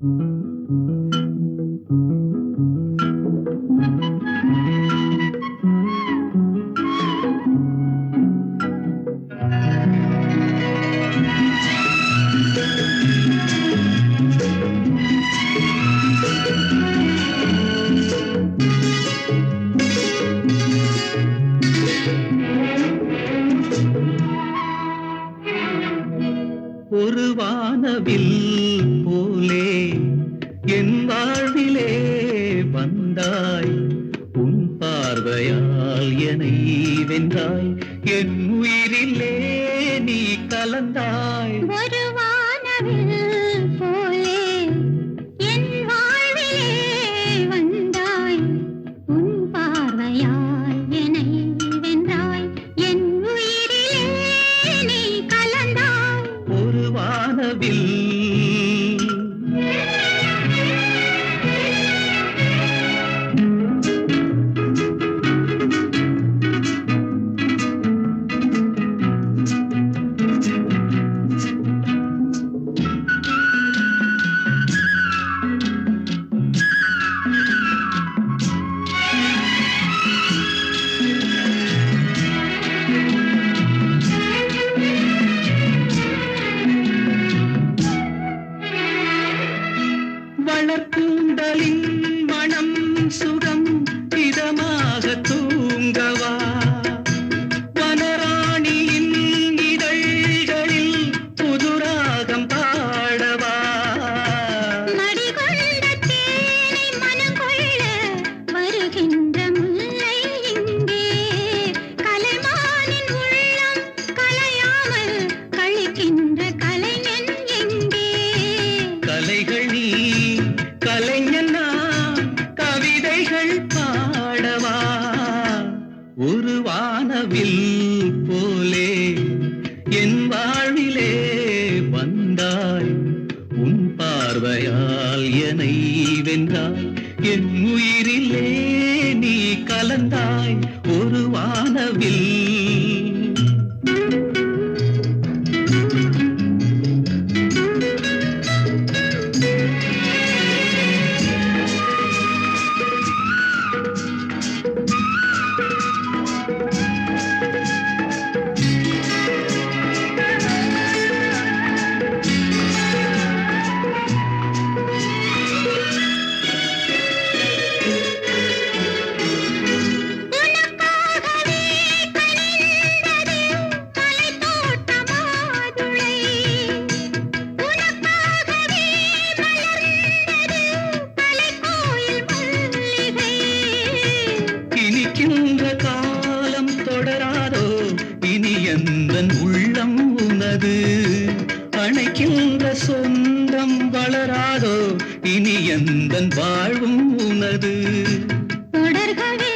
ஒரு வானவில் போலே என் வாழ்விலே வந்தாய், உன் பார்வையால் என்னை வென்றாய், என் உயிரிலே நீ கலந்தாய். ஒரு வானவில் போலே என் வாழ்விலே வந்தாய், உன் பார்வையால் என்னை வென்றாய், என் உயிரிலே நீ கலந்தாய். ஒரு வானவில் வளர்க்கூந்தலின் மனம் சுகம் இதமாக தூங்கவா, வனராணியின் இதழ்களில் புதுராகம் பாடவா. மடிகொண்ட தேனை மனம் கொள்ள வருகின்ற முல்லை இங்கே, கலைமானின் உள்ளம் கலையாமல் கழிக்கின்ற கலைஞன் எங்கே. கலைகள் நீ கலைஞன் நான், கவிதைகள் பாடவா. ஒரு வானவில் போலே என் வாழ்விலே வந்தாய், உன் பார்வையால் என்னை வென்றாய், என் உயிரிலே நீ கலந்தாய். ஒரு வானவில் இனிக்கின்ற காலம் தொடராதோ, இனி எந்தன் உள்ளம் உனது. அணைக்கின்ற சொந்தம் வளராதோ, இனி எந்தன் வாழ்வும் உனது. தொடர்கவே